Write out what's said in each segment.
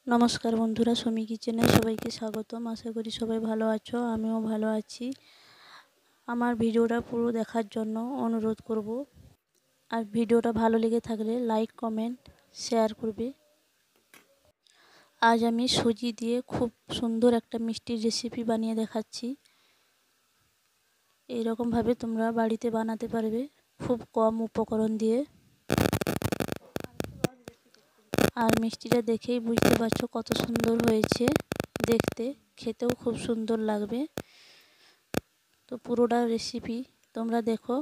নমস্কার বন্ধুরা, সুমি কিচেনে সবাইকে স্বাগতম। আশা করি সবাই ভালো আছো, আমিও ভালো আছি। আমার ভিডিওটা পুরো দেখার জন্য অনুরোধ করব। আর ভিডিওটা ভালো লেগে থাকলে লাইক কমেন্ট শেয়ার করবে। আজ আমি সুজি দিয়ে খুব সুন্দর একটা মিষ্টির রেসিপি বানিয়ে দেখাচ্ছি। এইরকমভাবে তোমরা বাড়িতে বানাতে পারবে খুব কম উপকরণ দিয়ে। আর মিষ্টিটা দেখেই বুঝতে পারছো কত সুন্দর হয়েছে দেখতে, খেতেও খুব সুন্দর লাগবে। তো পুরোটা রেসিপি তোমরা দেখো,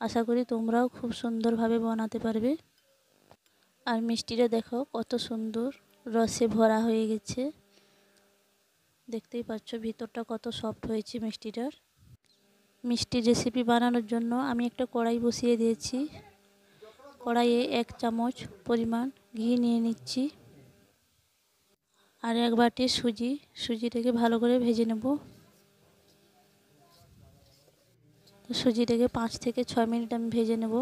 আশা করি তোমরাও খুব সুন্দরভাবে বানাতে পারবে। আর মিষ্টিটা দেখো কত সুন্দর রসে ভরা হয়ে গেছে, দেখতেই পাচ্ছ ভিতরটা কত সফট হয়েছে মিষ্টিটার। মিষ্টির রেসিপি বানানোর জন্য আমি একটা কড়াই বসিয়ে দিয়েছি। কড়াইয়ে 1 চামচ পরিমাণ ঘি নিয়ে নিচ্ছি আর 1 বাটি সুজিটাকে ভালো করে ভেজে নেব। সুজিটাকে 5 থেকে 6 মিনিট আমি ভেজে নেব,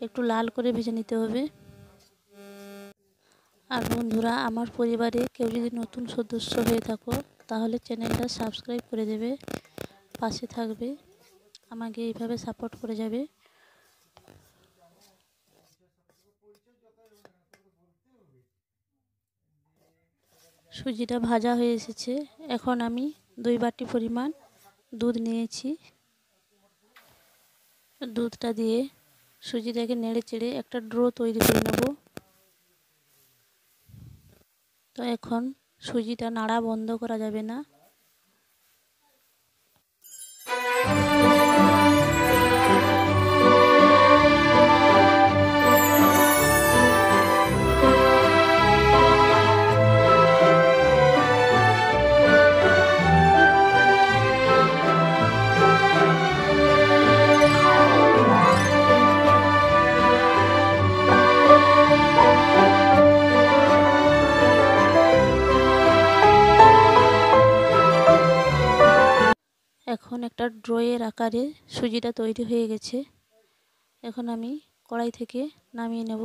একটু লাল করে ভেজে নিতে হবে। আর বন্ধুরা, আমার পরিবারে কেউ যদি নতুন সদস্য হয়ে থাকো তাহলে চ্যানেলটা সাবস্ক্রাইব করে দেবে, পাশে থাকবে, আমাকে এইভাবে সাপোর্ট করে যাবে। সুজিটা ভাজা হয়ে এসেছে। এখন আমি 2 বাটি পরিমাণ দুধ নিয়েছি। দুধটা দিয়ে সুজিটাকে নেড়ে চেড়ে একটা ডো তৈরি করে নেব। তো এখন সুজিটা নাড়া বন্ধ করা যাবে না। এখন একটা ড্রয়ের আকারে সুজিটা তৈরি হয়ে গেছে। এখন আমি কড়াই থেকে নামিয়ে নেব।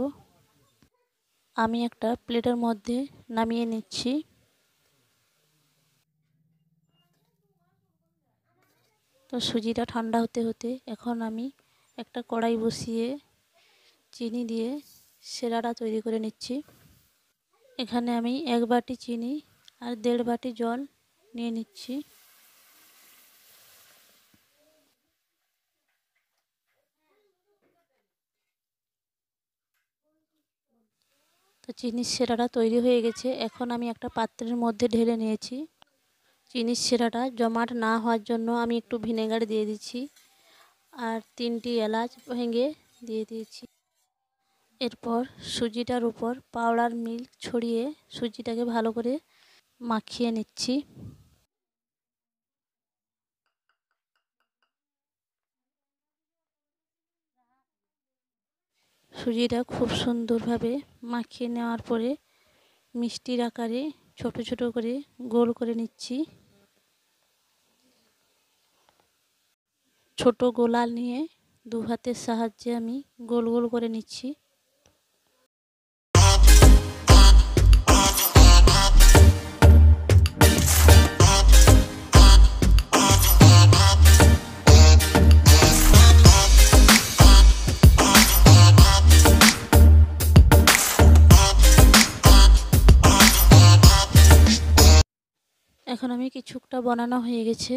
আমি একটা প্লেটের মধ্যে নামিয়ে নিচ্ছি। তো সুজিটা ঠান্ডা হতে হতে এখন আমি একটা কড়াই বসিয়ে চিনি দিয়ে সেরাটা তৈরি করে নিচ্ছি। এখানে আমি 1 বাটি চিনি আর 1.5 বাটি জল নিয়ে নিচ্ছি। তো চিনির সেরাটা তৈরি হয়ে গেছে। এখন আমি একটা পাত্রের মধ্যে ঢেলে নিয়েছি। চিনির সেরাটা জমাট না হওয়ার জন্য আমি একটু ভিনেগার দিয়ে দিচ্ছি আর 3টি এলাচ ভেঙে দিয়ে দিয়েছি। এরপর সুজিটার উপর পাউডার মিল্ক ছড়িয়ে সুজিটাকে ভালো করে মাখিয়ে নিচ্ছি। সুজিটা খুব সুন্দরভাবে মাখিয়ে নেওয়ার পরে মিষ্টির আকারে ছোট ছোট করে গোল করে নিচ্ছি। ছোট গোলা নিয়ে 2 হাতের সাহায্যে আমি গোল গোল করে নিচ্ছি। এখন আমি কিছুটা বানানো হয়ে গেছে,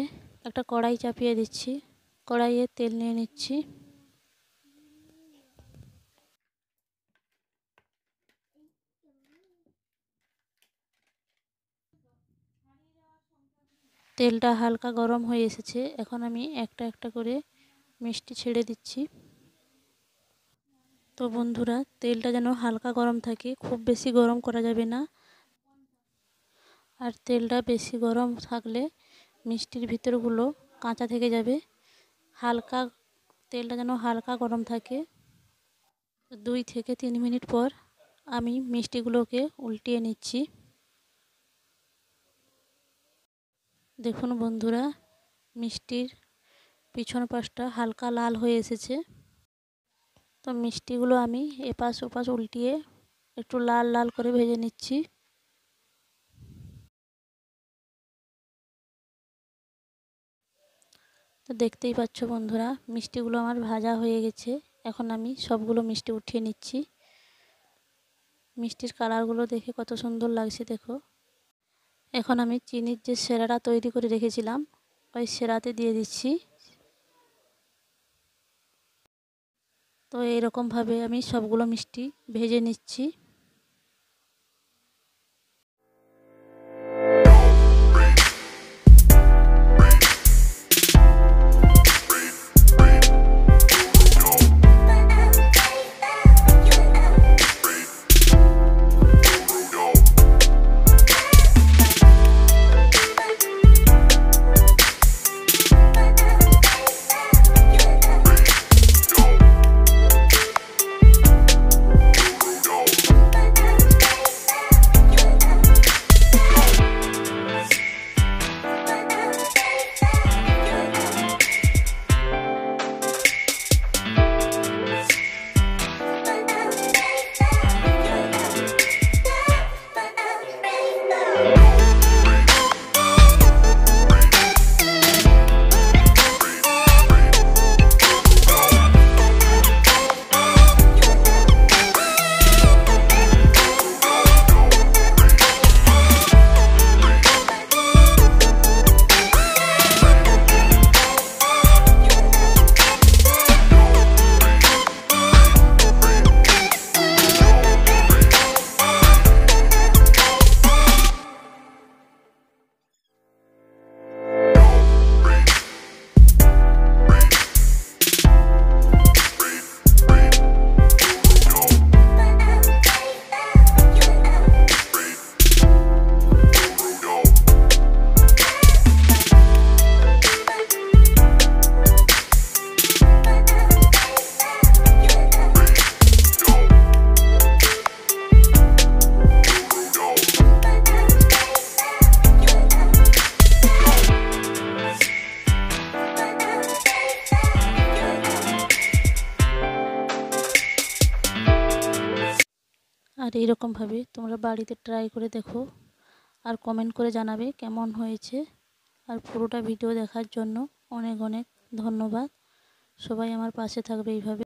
একটা কড়াই চাপিয়ে দিচ্ছি। কড়াইয়ে তেল নিয়ে নিচ্ছি। তেলটা হালকা গরম হয়ে এসেছে। এখন আমি একটা একটা করে মিষ্টি ছেড়ে দিচ্ছি। তো বন্ধুরা, তেলটা যেন হালকা গরম থাকে, খুব বেশি গরম করা যাবে না। আর তেলটা বেশি গরম থাকলে মিষ্টির ভিতরগুলো কাঁচা থেকে যাবে। তেলটা যেন হালকা গরম থাকে। 2 থেকে 3 মিনিট পর আমি মিষ্টিগুলোকে উল্টিয়ে নিচ্ছি। দেখুন বন্ধুরা, মিষ্টির পিছন পাশটা হালকা লাল হয়ে এসেছে। তো মিষ্টিগুলো আমি এপাশ ওপাশ উল্টিয়ে একটু লাল লাল করে ভেজে নিচ্ছি। তো দেখতেই পাচ্ছ বন্ধুরা, মিষ্টিগুলো আমার ভাজা হয়ে গেছে। এখন আমি সবগুলো মিষ্টি উঠিয়ে নিচ্ছি। মিষ্টির কালারগুলো দেখে কত সুন্দর লাগছে দেখো। এখন আমি চিনির যে সেরাটা তৈরি করে রেখেছিলাম ওই সেরাতে দিয়ে দিচ্ছি। তো এইরকমভাবে আমি সবগুলো মিষ্টি ভেজে নিচ্ছি। আর এইরকমভাবে তোমরা বাড়িতে ট্রাই করে দেখো আর কমেন্ট করে জানাবে কেমন হয়েছে। আর পুরোটা ভিডিও দেখার জন্য অনেক অনেক ধন্যবাদ। সবাই আমার পাশে থাকবে এইভাবে।